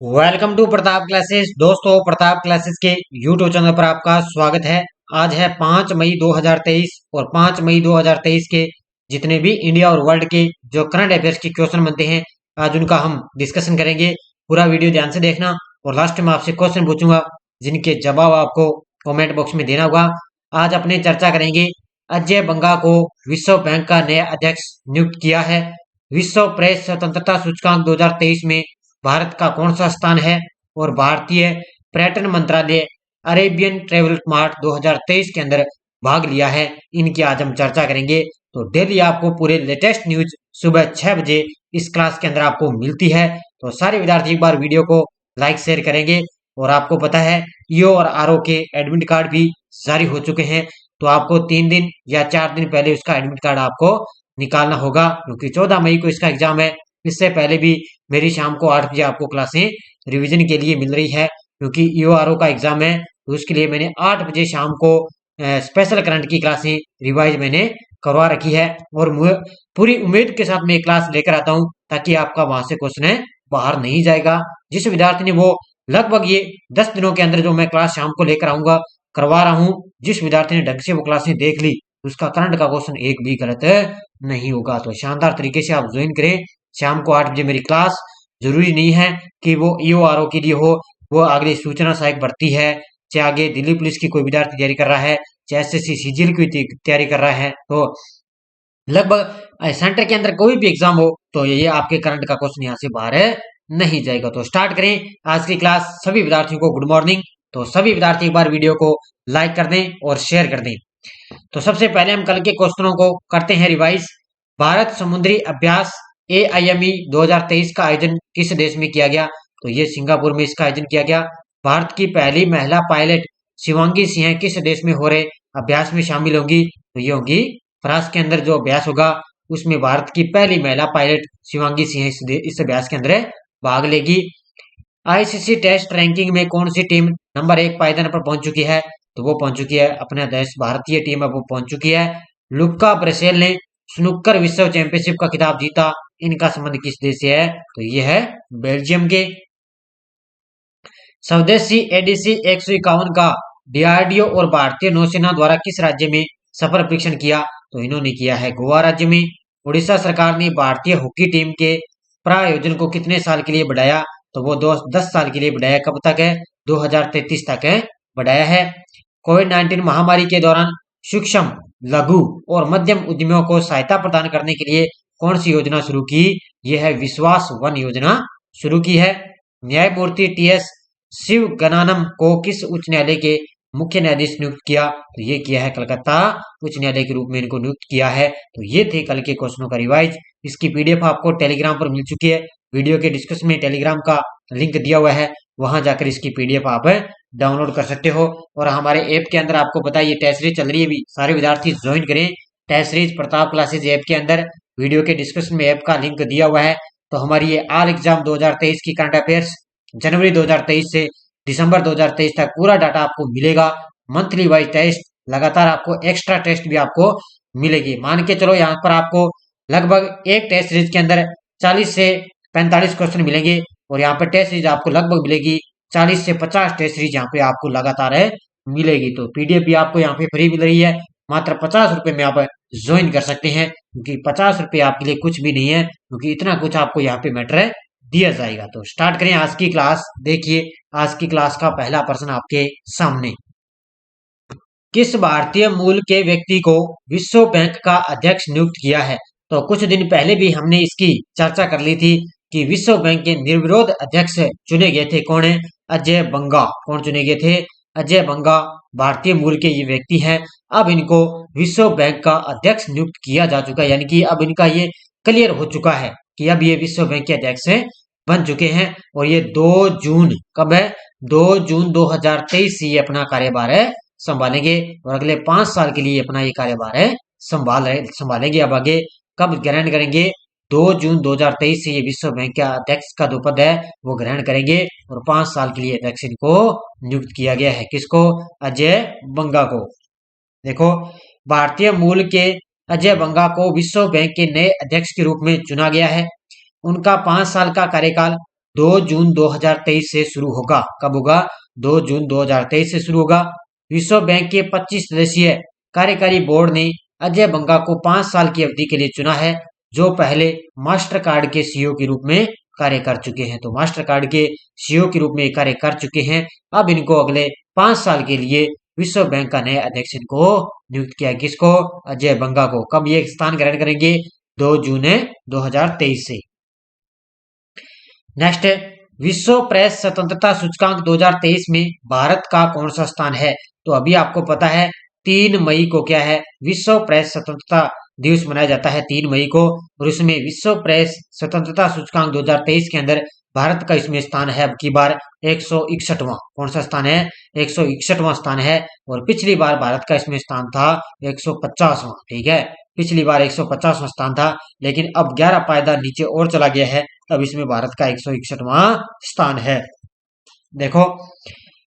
Welcome to Pratap classes. दोस्तों, Pratap classes के YouTube channel पर आपका स्वागत है। आज है 5 मई 2023 और 5 मई 2023 के जितने भी इंडिया और वर्ल्ड के जो करंट अफेयर्स के क्वेश्चन बनते हैं, आज उनका हम डिस्कशन करेंगे। पूरा वीडियो ध्यान से देखना और लास्ट में आपसे क्वेश्चन पूछूंगा जिनके जवाब आपको कमेंट बॉक्स में देना होगा। आज अपने चर्चा करेंगे अजय बंगा को विश्व बैंक का नया अध्यक्ष नियुक्त किया है। विश्व प्रेस स्वतंत्रता सूचकांक 2023 में भारत का कौन सा स्थान है और भारतीय पर्यटन मंत्रालय अरेबियन ट्रेवल मार्ट 2023 के अंदर भाग लिया है। इनकी आज हम चर्चा करेंगे। तो डेली आपको पूरे लेटेस्ट न्यूज सुबह 6 बजे इस क्लास के अंदर आपको मिलती है। तो सारे विद्यार्थी एक बार वीडियो को लाइक शेयर करेंगे। और आपको पता है ईओ और आरओ के एडमिट कार्ड भी जारी हो चुके हैं। तो आपको 3 दिन या 4 दिन पहले उसका एडमिट कार्ड आपको निकालना होगा, क्योंकि 14 मई को इसका एग्जाम है। इससे पहले भी मेरी शाम को 8 बजे आपको क्लासें रिवीजन के लिए मिल रही है, क्योंकि ईओआरओ का एग्जाम है। तो उसके लिए मैंने 8 बजे शाम को स्पेशल करंट की क्लासें रिवाइज मैंने करवा रखी है। और पूरी उम्मीद के साथ मैं क्लास लेकर आता हूँ ताकि आपका वहां से क्वेश्चन बाहर नहीं जाएगा। जिस विद्यार्थी ने वो लगभग ये 10 दिनों के अंदर जो मैं क्लास शाम को लेकर आऊंगा करवा रहा हूँ, जिस विद्यार्थी ने ढंग से वो क्लासें देख ली, उसका करंट का क्वेश्चन एक भी गलत नहीं होगा। तो शानदार तरीके से आप ज्वाइन करें। शाम को 8 बजे मेरी क्लास। जरूरी नहीं है कि वो ईओआरओ के लिए हो, वो अगली सूचना सहायक भर्ती है, चाहे आगे दिल्ली पुलिस की कोई विद्यार्थी तैयारी कर रहा है, चाहे एसएससी सीजीएल की तैयारी कर रहा है, तो लगभग सेंटर के अंदर कोई भी एग्जाम हो तो ये आपके करंट का क्वेश्चन यहाँ से बाहर नहीं जाएगा। तो स्टार्ट करें आज की क्लास। सभी विद्यार्थियों को गुड मॉर्निंग। तो सभी विद्यार्थी एक बार वीडियो को लाइक कर दें और शेयर कर दें। तो सबसे पहले हम कल के क्वेश्चनों को करते हैं रिवाइज। भारत समुद्री अभ्यास AIME 2023 का आयोजन किस देश में किया गया? तो ये सिंगापुर में इसका आयोजन किया गया। भारत की पहली महिला पायलट शिवांगी सिंह किस देश में हो रहे अभ्यास में शामिल होंगी? तो ये होंगी फ्रांस के अंदर जो अभ्यास होगा उसमें भारत की पहली महिला पायलट शिवांगी सिंह इस अभ्यास के अंदर भाग लेगी। आईसीसी टेस्ट रैंकिंग में कौन सी टीम नंबर 1 पायदान पर पहुंच चुकी है? तो वो पहुंच चुकी है अपना देश भारतीय टीम है, वो पहुंच चुकी है। लुक्का ब्रेसेल ने स्नूकर विश्व चैंपियनशिप का खिताब जीता। इनका संबंध किस देश से है? तो ये है बेल्जियम के। स्वदेशी एडीसी 151 का डीआरडीओ और भारतीय नौसेना द्वारा किस राज्य में सफल परीक्षण किया? तो इन्होंने किया है गोवा राज्य में। उड़ीसा सरकार ने भारतीय हॉकी टीम के प्रायोजन को कितने साल के लिए बढ़ाया? तो वो 10 साल के लिए बढ़ाया। कब तक है? 2033 तक है बढ़ाया है। कोविड-19 महामारी के दौरान सूक्ष्म, लघु और मध्यम उद्यमियों को सहायता प्रदान करने के लिए कौन सी योजना शुरू की? यह है विश्वास वन योजना शुरू की है। न्यायमूर्ति TS शिवगनानम को किस उच्च न्यायालय के मुख्य न्यायाधीश नियुक्त किया? तो ये किया है कलकत्ता उच्च न्यायालय के रूप में इनको नियुक्त किया है। तो ये थे कल के क्वेश्चनों का रिवाइज। इसकी PDF आपको टेलीग्राम पर मिल चुकी है। वीडियो के डिस्क्रिप्शन में टेलीग्राम का लिंक दिया हुआ है, वहां जाकर इसकी PDF आप डाउनलोड कर सकते हो। और हमारे ऐप के अंदर आपको पता है ये टेस्ट सीरीज चल रही है, भी सारे विद्यार्थी ज्वाइन करें। Test series Pratap classes app के अंदर वीडियो के डिस्क्रिप्शन में ऐप का लिंक दिया हुआ है। तो हमारी ये ऑल एग्जाम 2023 की करंट अफेयर्स जनवरी 2023 से दिसंबर 2023 तक पूरा डाटा आपको मिलेगा। मंथली वाइज टेस्ट, लगातार आपको एक्स्ट्रा टेस्ट भी आपको मिलेगी। मान के चलो यहाँ पर आपको लगभग एक टेस्ट सीरीज के अंदर 40 से 45 क्वेश्चन मिलेंगे, और यहाँ पर टेस्ट सीरीज आपको लगभग मिलेगी 40 से 50 टेस्ट सीरीज यहाँ पे आपको लगातार मिलेगी। तो PDF भी आपको यहाँ पे फ्री मिल रही है। मात्र 50 रुपए में आप ज्वाइन कर सकते हैं, क्योंकि 50 रुपए आपके लिए कुछ भी नहीं है, क्योंकि इतना कुछ आपको यहाँ पे मैटर दिया जाएगा। तो स्टार्ट करें आज की क्लास। देखिए आज की क्लास का पहला प्रश्न आपके सामने। किस भारतीय मूल के व्यक्ति को विश्व बैंक का अध्यक्ष नियुक्त किया है? तो कुछ दिन पहले भी हमने इसकी चर्चा कर ली थी कि विश्व बैंक के निर्विरोध अध्यक्ष चुने गए थे। कौन है? अजय बंगा। कौन चुने गए थे? अजय बंगा भारतीय मूल के ये व्यक्ति हैं। अब इनको विश्व बैंक का अध्यक्ष नियुक्त किया जा चुका है, यानी कि अब इनका ये क्लियर हो चुका है कि अब ये विश्व बैंक के अध्यक्ष बन चुके हैं। और ये 2 जून, कब है? 2 जून 2023 से ये अपना कार्यभार संभालेंगे, और अगले 5 साल के लिए अपना ये कार्यभार संभालेंगे। अब आगे कब ग्रहण करेंगे? 2 जून 2023 से ये विश्व बैंक के अध्यक्ष का जो पद है वो ग्रहण करेंगे, और 5 साल के लिए अध्यक्ष इनको नियुक्त किया गया है। किसको? अजय बंगा को। देखो, भारतीय मूल के अजय बंगा को विश्व बैंक के नए अध्यक्ष के रूप में चुना गया है। उनका 5 साल का कार्यकाल 2 जून 2023 से शुरू होगा। कब होगा? 2 जून 2023 से शुरू होगा। विश्व बैंक के 25 सदस्यीय कार्यकारी बोर्ड ने अजय बंगा को 5 साल की अवधि के लिए चुना है, जो पहले मास्टर कार्ड के सीईओ के रूप में कार्य कर चुके हैं। तो मास्टर कार्ड के सीईओ के रूप में कार्य कर चुके हैं। अब इनको अगले 5 साल के लिए विश्व बैंक का नया अध्यक्ष इनको नियुक्त किया। किसको? अजय बंगा को। कब ये स्थान ग्रहण करेंगे? 2 जून 2023 से। नेक्स्ट, विश्व प्रेस स्वतंत्रता सूचकांक 2023 में भारत का कौन सा स्थान है? तो अभी आपको पता है 3 मई को क्या है? विश्व प्रेस स्वतंत्रता दिवस मनाया जाता है 3 मई को, और उसमें विश्व प्रेस स्वतंत्रता सूचकांक 2023 के अंदर भारत का इसमें स्थान है अब की बार 161वां। कौन सा स्थान है? 161वां स्थान है। और पिछली बार भारत का इसमें स्थान था 150वां। ठीक है, पिछली बार 150वां स्थान था, लेकिन अब 11 पायदान नीचे और चला गया है। अब इसमें भारत का 161वां स्थान है। देखो,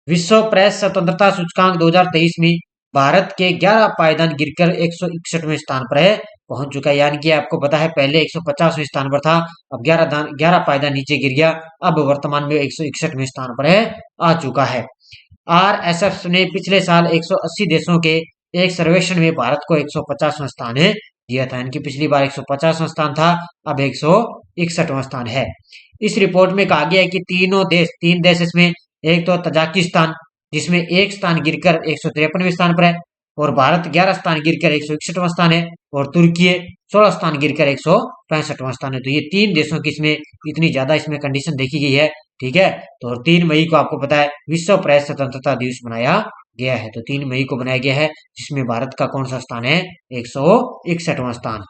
विश्व प्रेस स्वतंत्रता सूचकांक 2023 में भारत के 11 पायदान गिरकर 161वें स्थान पर है पहुंच चुका है। यानी कि आपको पता है पहले 150वें स्थान पर था, अब 11 पायदान नीचे गिर गया, अब वर्तमान में 161वें स्थान पर है आ चुका है। आरएसएफ ने पिछले साल 180 देशों के एक सर्वेक्षण में भारत को 150वां स्थान है दिया था। यानी कि पिछली बार 150वां स्थान था, अब 161वां स्थान है। इस रिपोर्ट में कहा गया है कि तीन देश इसमें, एक तो तजाकिस्तान जिसमें एक स्थान गिरकर 153वें स्थान पर है, और भारत 11 स्थान गिरकर 161वां स्थान है, और तुर्की 16 स्थान गिरकर 165वां स्थान है। तो ये 3 देशों की इसमें इतनी ज्यादा इसमें कंडीशन देखी गई है। ठीक है, तो 3 मई को आपको पता है विश्व प्रेस स्वतंत्रता दिवस मनाया गया है। तो 3 मई को बनाया गया है, जिसमें भारत का कौन सा स्थान है? 161वां स्थान।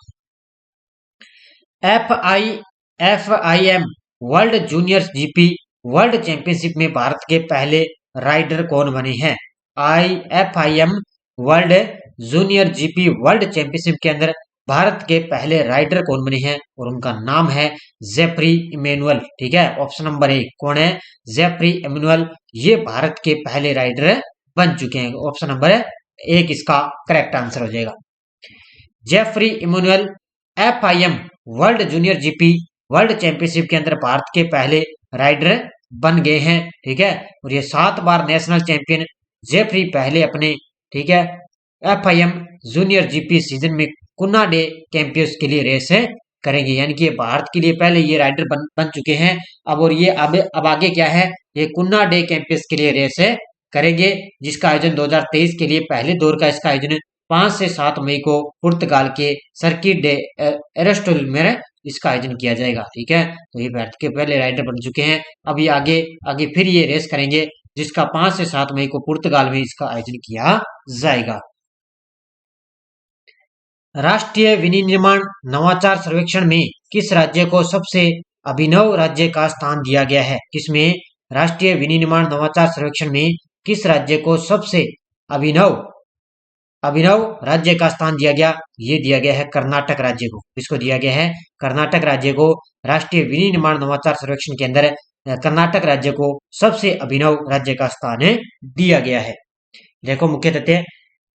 FIM world junior GP world championship में भारत के पहले राइडर कौन बने हैं? FIM world junior GP world championship के अंदर भारत के पहले राइडर कौन बने हैं? और उनका नाम है जेफ्री इमैनुअल। ठीक है, ऑप्शन नंबर 1 कौन है? Jeffrey Emmanuel. ये भारत के पहले राइडर बन चुके हैं। ऑप्शन नंबर 1 इसका करेक्ट आंसर हो जाएगा। Jeffrey Emmanuel FIM world junior GP world championship के अंदर भारत के पहले राइडर बन गए हैं। ठीक है, और ये 7 बार नेशनल चैंपियन जेफ्री पहले अपने, ठीक है, FIM जूनियर जीपी सीजन में कुन्ना डे कैंपियंस के लिए रेस करेंगे। यानी कि भारत के लिए पहले ये राइडर बन चुके हैं। अब और ये अब आगे क्या है? ये कुन्ना डे कैंपियंस के लिए रेस करेंगे, जिसका आयोजन 2023 के लिए पहले दौर का इसका आयोजन 5 से 7 मई को पुर्तगाल के सर्किट डे एरेस्टोल में इसका आयोजन किया जाएगा। ठीक है, तो ये भारत के पहले राइडर बन चुके हैं। अब ये आगे फिर ये रेस करेंगे, जिसका 5 से 7 मई को पुर्तगाल में इसका आयोजन किया जाएगा। राष्ट्रीय विनिर्माण नवाचार सर्वेक्षण में किस राज्य को सबसे अभिनव राज्य का स्थान दिया गया है? किसमें? राष्ट्रीय विनिर्माण नवाचार सर्वेक्षण में किस राज्य को सबसे अभिनव राज्य का स्थान दिया गया? ये दिया गया है कर्नाटक राज्य को। इसको दिया गया है कर्नाटक राज्य को। राष्ट्रीय विनिर्माण नवाचार सर्वेक्षण के अंदर कर्नाटक राज्य को सबसे अभिनव राज्य का स्थान दिया गया है। देखो, मुख्य तथ्य,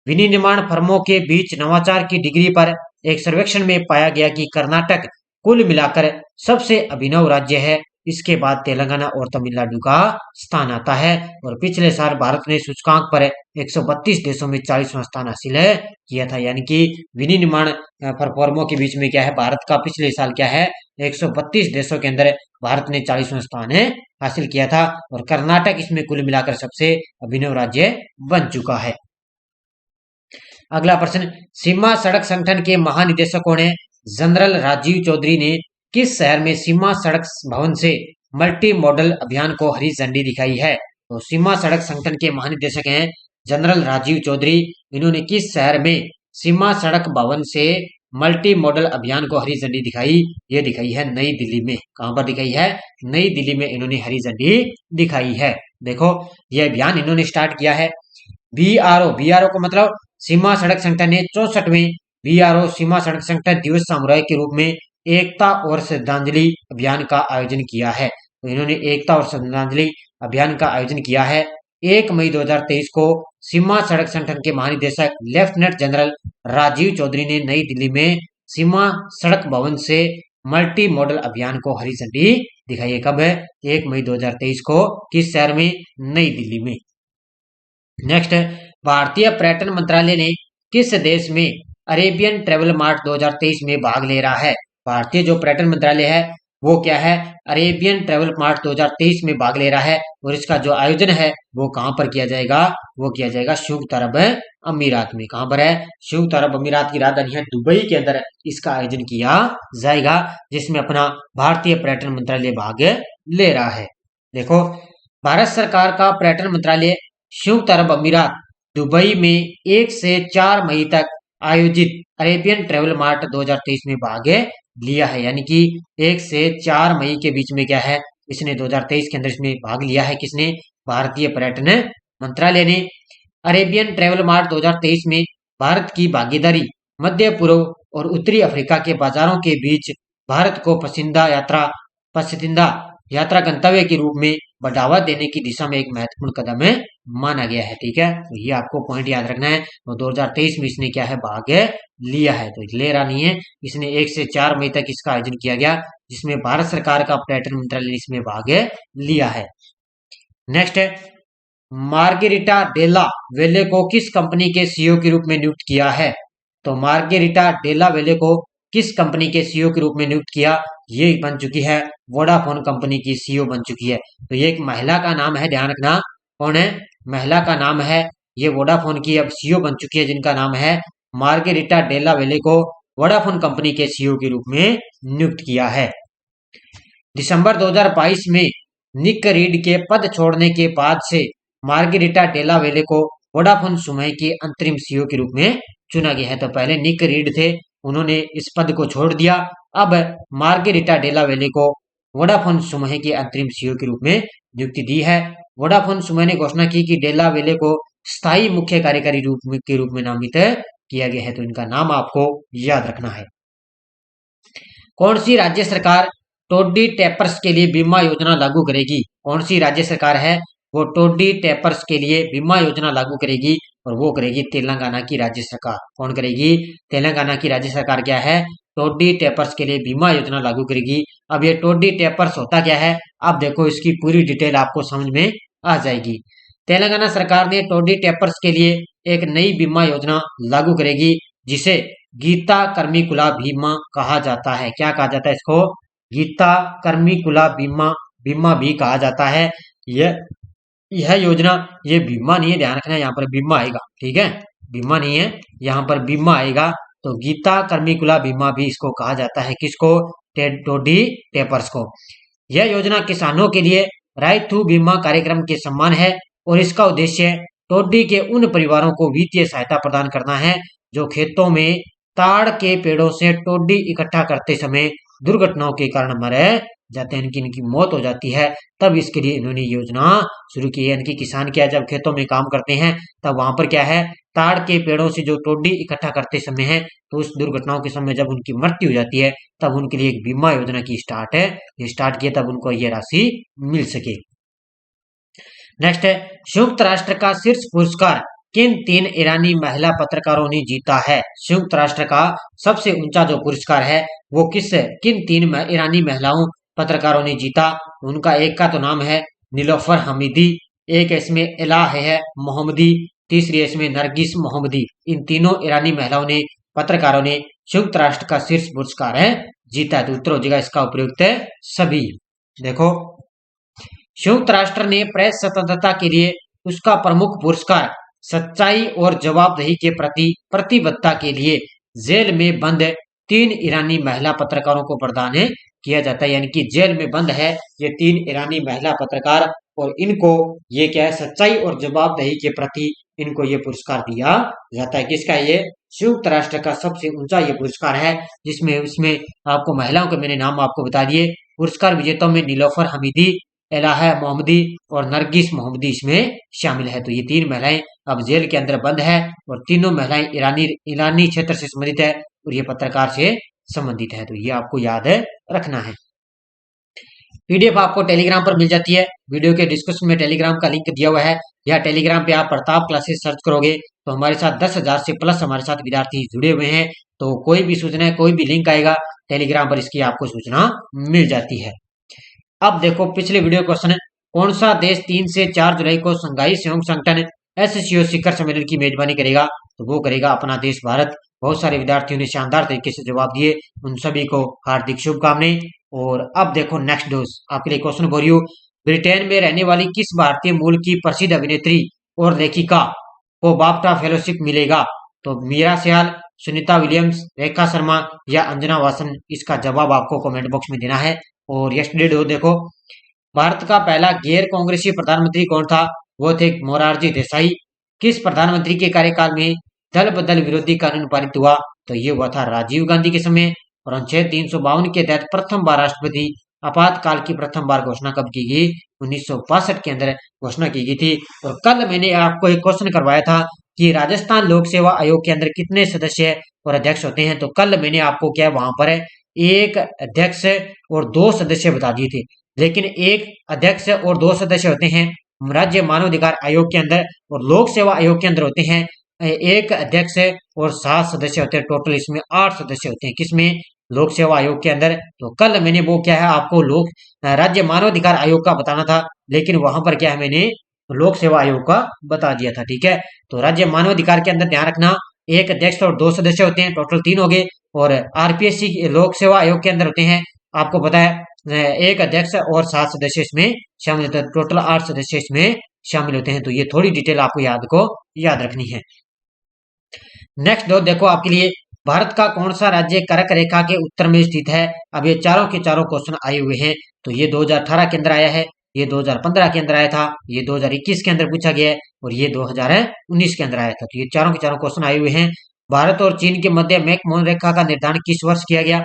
विनिर्माण फर्मों के बीच नवाचार की डिग्री पर एक सर्वेक्षण में पाया गया कि कर्नाटक कुल मिलाकर सबसे अभिनव राज्य है। इसके बाद तेलंगाना और तमिलनाडु का स्थान आता है। और पिछले साल भारत ने सूचकांक पर 132 देशों में 40वां स्थान हासिल किया था। यानी कि विनिर्माण फर्मों के बीच में क्या है? भारत का पिछले साल क्या है? 132 देशों के अंदर भारत ने 40वां स्थान हासिल किया था, और कर्नाटक इसमें कुल मिलाकर सबसे अभिनव राज्य बन चुका है। अगला प्रश्न, सीमा सड़क संगठन के महानिदेशक कौन है? जनरल राजीव चौधरी ने किस शहर में सीमा सड़क भवन से मल्टी मॉडल अभियान को हरी झंडी दिखाई है? तो सीमा सड़क संगठन के महानिदेशक हैं जनरल राजीव चौधरी। इन्होंने किस शहर में सीमा सड़क भवन से मल्टी मॉडल अभियान को हरी झंडी दिखाई? ये दिखाई है नई दिल्ली में। कहां पर दिखाई है? नई दिल्ली में इन्होंने हरी झंडी दिखाई है। देखो, यह अभियान इन्होंने स्टार्ट किया है। BRO को मतलब सीमा सड़क संगठन ने 64वें BRO सीमा सड़क संगठन दिवस समारोह के रूप में एकता और श्रद्धांजलि अभियान का आयोजन किया है। तो इन्होंने एकता और श्रद्धांजलि अभियान का आयोजन किया है। 1 मई 2023 को सीमा सड़क संगठन के महानिदेशक लेफ्टिनेंट जनरल राजीव चौधरी ने नई दिल्ली में सीमा सड़क भवन से मल्टी मॉडल अभियान को हरी झंडी दिखाई है। कब है? 1 मई 2023 को। किस शहर में? नई दिल्ली में। नेक्स्ट, भारतीय पर्यटन मंत्रालय ने किस देश में अरेबियन ट्रेवल मार्ट 2023 में भाग ले रहा है? भारतीय जो पर्यटन मंत्रालय है वो क्या है? अरेबियन ट्रेवल मार्ट 2023 में भाग ले रहा है। और इसका जो आयोजन है वो कहां पर किया जाएगा? वो किया जाएगा संयुक्त अरब अमीरात में। कहां पर है? संयुक्त अरब अमीरात की राजधानी है दुबई के अंदर इसका आयोजन किया जाएगा, जिसमें अपना भारतीय पर्यटन मंत्रालय भाग ले रहा है। देखो, भारत सरकार का पर्यटन मंत्रालय संयुक्त अरब अमीरात दुबई में 1 से 4 मई तक आयोजित अरेबियन ट्रेवल मार्ट 2023 में भाग लिया है। यानी कि 1 से 4 मई के बीच में क्या है, इसने 2023 के अंदर इसमें भाग लिया है। किसने? भारतीय पर्यटन मंत्रालय ने। अरेबियन ट्रेवल मार्ट 2023 में भारत की भागीदारी मध्य पूर्व और उत्तरी अफ्रीका के बाजारों के बीच भारत को पसंदीदा यात्रा गंतव्य के रूप में बढ़ावा देने की दिशा में एक महत्वपूर्ण कदम है माना गया है। ठीक है, तो ये आपको पॉइंट याद रखना है। तो 2023 में इसने क्या है? भाग लिया है। तो ले रहा नहीं है, इसने 1 से 4 मई तक इसका आयोजन किया गया, जिसमें भारत सरकार का पर्यटन मंत्रालय इसमें भाग लिया है। नेक्स्ट है, मार्गेरिटा डेला वेले को किस कंपनी के सीईओ के रूप में नियुक्त किया है? तो मार्गेरिटा डेला वेले को किस कंपनी के सीईओ के रूप में नियुक्त किया? ये बन चुकी है वोडाफोन कंपनी की सीईओ बन चुकी है। तो ये एक महिला का नाम है, ध्यान रखना। कौन है? महिला का नाम है। ये वोडाफोन की अब सीईओ बन चुकी है, जिनका नाम है मार्गेरिटा डेला वेले को वोडाफोन कंपनी के सीईओ के रूप में नियुक्त किया है। दिसंबर 2022 में निक रीड के पद छोड़ने के बाद से मार्गेरिटा डेला वेले को वोडाफोन समूह के अंतरिम सीईओ के रूप में चुना गया है। तो पहले निक रीड थे, उन्होंने इस पद को छोड़ दिया। अब मार्गेरिटा डेला वेले को वोडाफोन समूह के अंतरिम सीईओ के रूप में नियुक्ति दी है। वोडाफोन समूह ने घोषणा की कि डेला वेले को स्थायी मुख्य कार्यकारी के रूप में नामित किया गया है। तो इनका नाम आपको याद रखना है। कौन सी राज्य सरकार टोडी टेपर्स के लिए बीमा योजना लागू करेगी? कौन सी राज्य सरकार है वो टोडी टेपर्स के लिए बीमा योजना लागू करेगी? और वो करेगी तेलंगाना की राज्य सरकार। कौन करेगी? तेलंगाना की राज्य सरकार क्या है? टोडी टेपर्स के लिए बीमा योजना लागू करेगी। अब ये टोडी टेपर्स होता क्या है? अब देखो, इसकी पूरी डिटेल आपको समझ में आ जाएगी। तेलंगाना सरकार ने टोडी टेपर्स के लिए एक नई बीमा योजना लागू करेगी, जिसे गीता कर्मिकुला बीमा कहा जाता है। क्या कहा जाता है इसको? गीता कर्मिकुला बीमा भी कहा जाता है। यह योजना, ये बीमा नहीं है, ध्यान रखना, यहाँ पर बीमा आएगा। ठीक है, बीमा नहीं है, यहाँ पर बीमा आएगा। तो गीता कर्मिकुला बीमा भी इसको कहा जाता है। किसको? टोडी टेपर्स को। यह योजना किसानों के लिए राइतु बीमा कार्यक्रम के समान है और इसका उद्देश्य टोडी के उन परिवारों को वित्तीय सहायता प्रदान करना है जो खेतों में ताड़ के पेड़ों से टोडी इकट्ठा करते समय दुर्घटनाओं के कारण मर जाते हैं, इनकी मौत हो जाती है। तब इसके लिए इन्होंने योजना शुरू की है। इनकी किसान क्या है, जब खेतों में काम करते हैं तब वहां पर क्या है, ताड़ के पेड़ों से जो टोडी इकट्ठा करते समय है, तो उस दुर्घटनाओं के समय जब उनकी मृत्यु हो जाती है तब उनके लिए एक बीमा योजना की स्टार्ट किया, तब उनको ये राशि मिल सके। नेक्स्ट है, संयुक्त राष्ट्र का शीर्ष पुरस्कार किन 3 ईरानी महिला पत्रकारों ने जीता है? संयुक्त राष्ट्र का सबसे ऊंचा जो पुरस्कार है वो किन 3 ईरानी महिलाओं पत्रकारों ने जीता? उनका एक का तो नाम है नीलोफर हमीदी, एक इसमें एला है मोहम्मदी, तीसरी इसमें नरगिस मोहम्मदी। इन तीनों ईरानी महिलाओं ने, पत्रकारों ने संयुक्त राष्ट्र का शीर्ष पुरस्कार है जीता है। तो उत्तर हो जाएगा इसका उपयुक्त है सभी। देखो, संयुक्त राष्ट्र ने प्रेस स्वतंत्रता के लिए उसका प्रमुख पुरस्कार सच्चाई और जवाबदेही के प्रति प्रतिबद्धता के लिए जेल में बंद 3 ईरानी महिला पत्रकारों को प्रदान किया जाता है। यानी कि जेल में बंद है ये 3 ईरानी महिला पत्रकार, और इनको ये क्या है, सच्चाई और जवाबदेही के प्रति इनको ये पुरस्कार दिया जाता है। किसका? ये संयुक्त राष्ट्र का सबसे ऊंचा ये पुरस्कार है, जिसमें उसमें आपको महिलाओं के मैंने नाम आपको बता दिए। पुरस्कार विजेताओं में नीलोफर हमीदी, एलाहा मोहम्मदी और नरगिस मोहम्मदी इसमें शामिल है। तो ये 3 महिलाएं अब जेल के अंदर बंद है, और तीनों महिलाएं ईरानी क्षेत्र से संबंधित है और ये पत्रकार से संबंधित है। तो ये आपको याद रखना है। पीडीएफ आपको टेलीग्राम पर मिल जाती है। वीडियो के डिस्क्रिप्शन में टेलीग्राम का लिंक दिया हुआ है, या टेलीग्राम पे आप प्रताप क्लासेस सर्च करोगे तो हमारे साथ 10,000 से प्लस हमारे साथ विद्यार्थी जुड़े हुए हैं। तो कोई भी सूचना, कोई भी लिंक आएगा टेलीग्राम पर, इसकी आपको सूचना मिल जाती है। अब देखो पिछले वीडियो क्वेश्चन है, कौन सा देश 3 से 4 जुलाई को संघाई सहयोग संगठन एससीओ शिखर सम्मेलन की मेजबानी करेगा? तो वो करेगा अपना देश भारत। बहुत सारे विद्यार्थियों ने शानदार तरीके से जवाब दिए, उन सभी को हार्दिक शुभकामनाएं। और अब देखो नेक्स्ट डोज आपके लिए क्वेश्चन बोल रही हूँ, ब्रिटेन में रहने वाली किस भारतीय मूल की प्रसिद्ध अभिनेत्री और लेखिका को बाफ्टा फेलोशिप मिलेगा? तो मीरा सियाल, सुनीता विलियम्स, रेखा शर्मा या अंजना वासन? इसका जवाब आपको कमेंट बॉक्स में देना है। और यस्टरडे डो देखो, भारत का पहला गैर कांग्रेसी प्रधानमंत्री कौन था? वो थे मोरारजी देसाई। किस प्रधानमंत्री के कार्यकाल में दल बदल विरोधी कानून पारित हुआ? तो ये हुआ था राजीव गांधी के समय। और अनुच्छेद 352 के तहत प्रथम बार राष्ट्रपति आपातकाल की प्रथम बार घोषणा कब की गई? 1962 के अंदर घोषणा की गई थी। और कल मैंने आपको एक क्वेश्चन करवाया था कि राजस्थान लोक सेवा आयोग के अंदर कितने सदस्य और अध्यक्ष होते हैं? तो कल मैंने आपको क्या वहां पर एक अध्यक्ष और 2 सदस्य बता दिए थे। लेकिन एक अध्यक्ष और 2 सदस्य होते हैं राज्य मानवाधिकार आयोग के अंदर, और लोक सेवा आयोग के अंदर होते हैं एक अध्यक्ष और 7 सदस्य होते हैं। टोटल इसमें 8 सदस्य होते हैं। किसमें? लोक सेवा आयोग के अंदर। तो कल मैंने वो क्या है आपको राज्य मानवाधिकार आयोग का बताना था, लेकिन वहां पर क्या है मैंने लोक सेवा आयोग का बता दिया था। ठीक है, तो राज्य मानवाधिकार के अंदर ध्यान रखना, एक अध्यक्ष और 2 सदस्य होते हैं, टोटल 3 हो गए। और आरपीएससी लोक सेवा आयोग के अंदर होते हैं, आपको पता है एक अध्यक्ष और 7 सदस्य इसमें शामिल होते हैं। टोटल 8 सदस्य इसमें शामिल होते हैं। तो ये थोड़ी डिटेल आपको याद रखनी है। नेक्स्ट दो देखो आपके लिए, भारत का कौन सा राज्य कर्क रेखा के उत्तर में स्थित है? अब ये चारों के चारों क्वेश्चन आए हुए हैं। तो ये 2018 के अंदर आया है, ये 2015 के अंदर आया था, ये 2021 के अंदर पूछा गया है, और ये 2019 के अंदर आया था। तो ये चारों के चारों क्वेश्चन आए हुए हैं। भारत और चीन के मध्य मैकमोहन रेखा का निर्धारण किस वर्ष किया गया?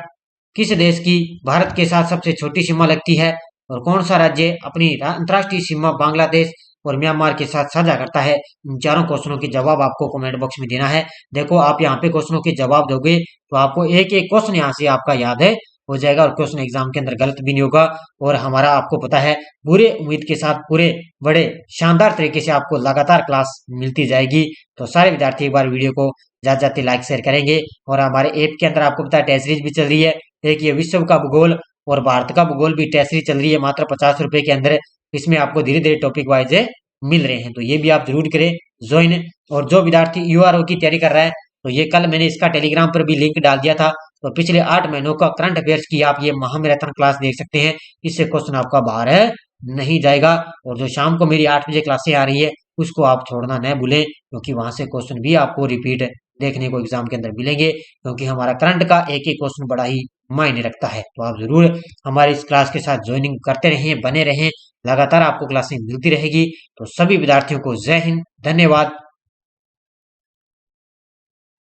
किस देश की भारत के साथ सबसे छोटी सीमा लगती है? और कौन सा राज्य अपनी अंतर्राष्ट्रीय सीमा बांग्लादेश और म्यांमार के साथ साझा करता है? इन चारों क्वेश्चनों के जवाब आपको कमेंट बॉक्स में देना है। देखो आप यहाँ पे क्वेश्चनों के जवाब दोगे तो आपको एक एक क्वेश्चन यहाँ से आपका याद है हो जाएगा, और क्वेश्चन एग्जाम के अंदर गलत भी नहीं होगा। और हमारा आपको पता है पूरे उम्मीद के साथ पूरे बड़े शानदार तरीके से आपको लगातार क्लास मिलती जाएगी। तो सारे विद्यार्थी एक बार वीडियो को जाते जाते लाइक शेयर करेंगे। और हमारे ऐप के अंदर आपको पता है टेस्ट सीरीज भी चल रही है, एक ये विश्व का भूगोल और भारत का भूगोल भी टेस्ट सीरीज चल रही है मात्र 50 रुपए के अंदर। इसमें आपको धीरे धीरे टॉपिक वाइज मिल रहे हैं, तो ये भी आप जरूर करें ज्वाइन। और जो विद्यार्थी यूआरओ की तैयारी कर रहा है, तो ये कल मैंने इसका टेलीग्राम पर भी लिंक डाल दिया था। तो पिछले 8 महीनों का करंट अफेयर्स की आप ये महामैराथन क्लास देख सकते हैं, इससे क्वेश्चन आपका बाहर नहीं जाएगा। और जो शाम को मेरी 8 बजे क्लासें आ रही है, उसको आप छोड़ना न भूलें, क्योंकि वहां से क्वेश्चन भी आपको रिपीट देखने को एग्जाम के अंदर मिलेंगे, क्योंकि हमारा करंट का एक एक क्वेश्चन बड़ा ही मायने रखता है। तो आप जरूर हमारी इस क्लास के साथ ज्वाइनिंग करते रहें, बने रहें, लगातार आपको क्लासें मिलती रहेगी। तो सभी विद्यार्थियों को जय हिंद, धन्यवाद।